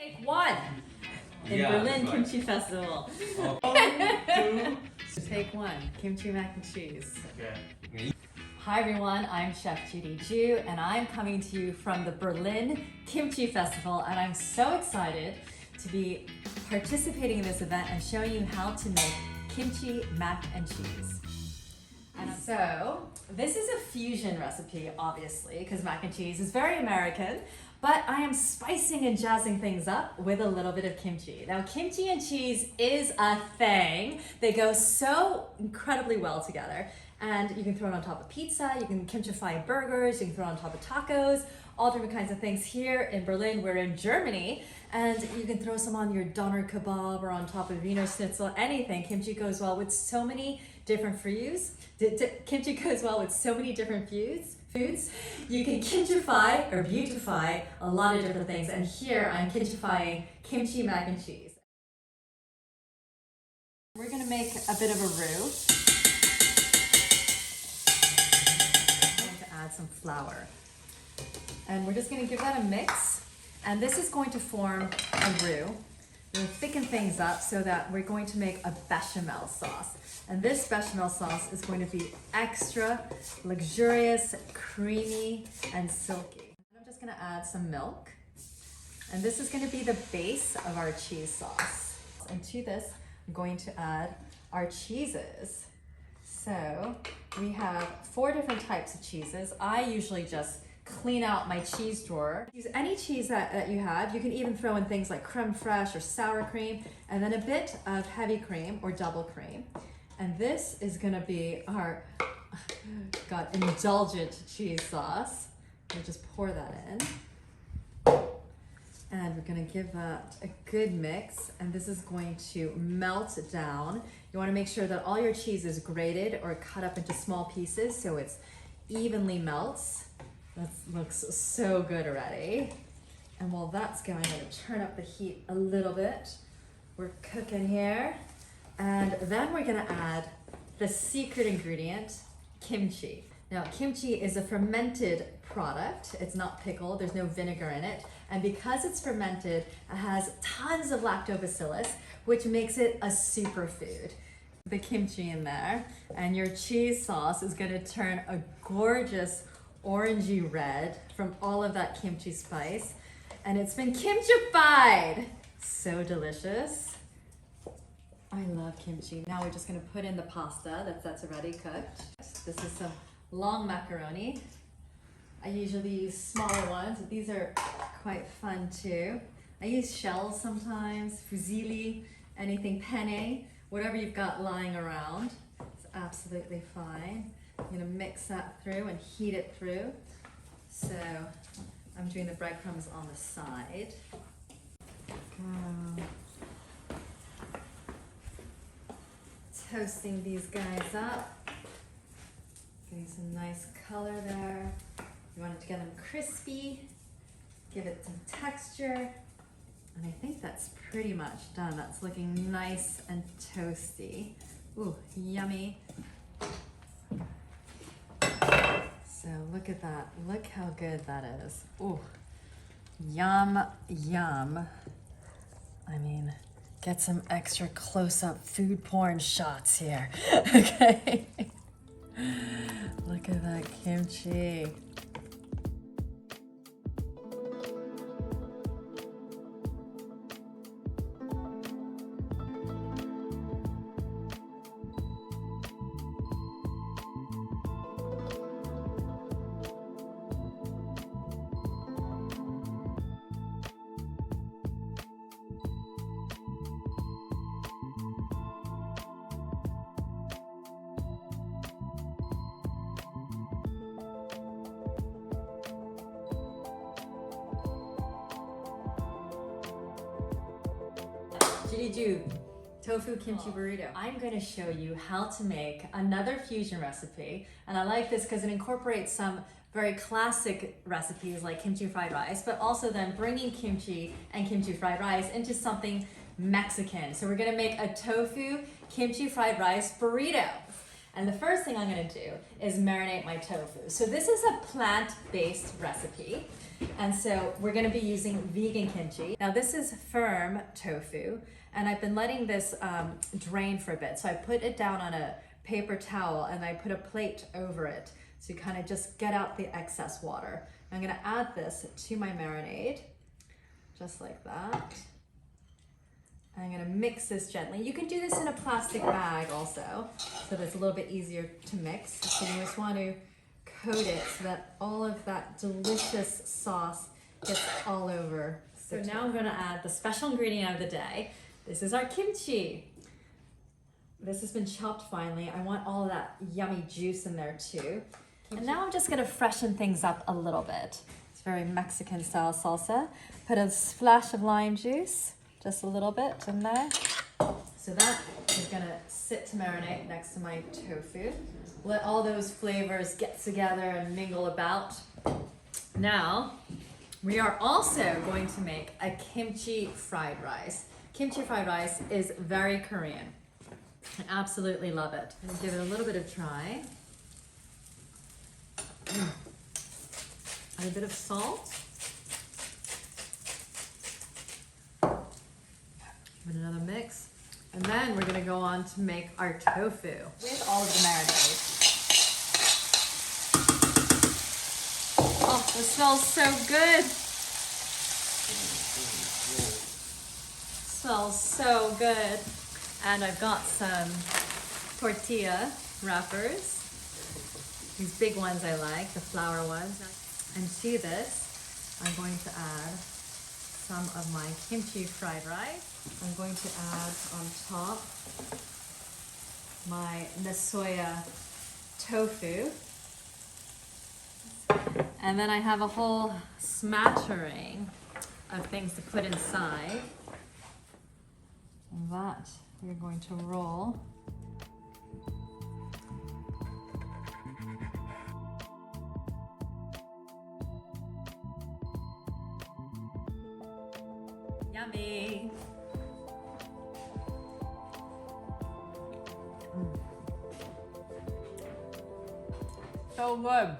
Take one in Berlin Kimchi Festival. Take one, kimchi mac and cheese. Okay. Hi everyone, I'm Chef Judy Ju and I'm coming to you from the Berlin Kimchi Festival, and I'm so excited to be participating in this event and showing you how to make kimchi mac and cheese. And so this is a fusion recipe, obviously, because mac and cheese is very American, but I am spicing and jazzing things up with a little bit of kimchi. Now, kimchi and cheese is a thing. They go so incredibly well together. And you can throw it on top of pizza, you can kimchified burgers, you can throw it on top of tacos, all different kinds of things. Here in Berlin, we're in Germany, and you can throw some on your doner kebab or on top of Wiener Schnitzel, anything. Kimchi goes well with so many different foods. Kimchi goes well with so many different foods. You can kimchify or beautify a lot of different things, and here I'm kimchifying kimchi mac and cheese. We're gonna make a bit of a roux. Add some flour, and we're just going to give that a mix, and this is going to form a roux. We'll thicken things up so that we're going to make a bechamel sauce, and this bechamel sauce is going to be extra luxurious, creamy, and silky. I'm just going to add some milk, and this is going to be the base of our cheese sauce. And to this, I'm going to add our cheeses. So we have 4 different types of cheeses. I usually just clean out my cheese drawer. Use any cheese that you have. You can even throw in things like creme fraiche or sour cream, and then a bit of heavy cream or double cream. And this is gonna be our indulgent cheese sauce. We'll just pour that in. And we're gonna give that a good mix, and this is going to melt down. You wanna make sure that all your cheese is grated or cut up into small pieces so it's evenly melts. That looks so good already. And while that's going, I'm gonna turn up the heat a little bit. We're cooking here. And then we're gonna add the secret ingredient, kimchi. Now, kimchi is a fermented product. It's not pickled, there's no vinegar in it. And because it's fermented, it has tons of lactobacillus, which makes it a superfood. The kimchi in there, and your cheese sauce is gonna turn a gorgeous orangey red from all of that kimchi spice. And it's been kimchified. So delicious. I love kimchi. Now we're just gonna put in the pasta that's already cooked. This is some long macaroni. I usually use smaller ones, but these are quite fun too. I use shells sometimes, fusilli, anything penne, whatever you've got lying around. It's absolutely fine. I'm gonna mix that through and heat it through. So I'm doing the breadcrumbs on the side. Toasting these guys up. Getting some nice color there. You want to get them crispy, give it some texture, and I think that's pretty much done. That's looking nice and toasty. Ooh, yummy. So look at that. Look how good that is. Ooh, yum, yum. I mean, get some extra close-up food porn shots here, okay? Look at that kimchi. Judy tofu kimchi burrito. I'm going to show you how to make another fusion recipe, and I like this because it incorporates some very classic recipes like kimchi fried rice, but also then bringing kimchi and kimchi fried rice into something Mexican. So we're going to make a tofu kimchi fried rice burrito. And the first thing I'm going to do is marinate my tofu. So this is a plant-based recipe. And so we're gonna be using vegan kimchi. Now this is firm tofu, and I've been letting this drain for a bit. So I put it down on a paper towel and I put a plate over it to kind of just get out the excess water. I'm gonna add this to my marinade, just like that. I'm gonna mix this gently. You can do this in a plastic bag also, so that it's a little bit easier to mix. So you just want to coat it so that all of that delicious sauce gets all over. So now I'm gonna add the special ingredient of the day. This is our kimchi. This has been chopped finely. I want all of that yummy juice in there too. And now I'm just gonna freshen things up a little bit. It's very Mexican style salsa. Put a splash of lime juice, just a little bit in there. So that is gonna sit to marinate next to my tofu. Let all those flavors get together and mingle about. Now, we are also going to make a kimchi fried rice. Kimchi fried rice is very Korean. I absolutely love it. I'm gonna give it a little bit of try. Add a bit of salt. Give it another mix. And then we're gonna go on to make our tofu with all of the marinade. Oh, this smells so good. Smells so good. And I've got some tortilla wrappers. These big ones I like, the flour ones. And to this, I'm going to add some of my kimchi fried rice. I'm going to add on top my Nasoya tofu. And then I have a whole smattering of things to put inside. And that we're going to roll. Yummy! So good.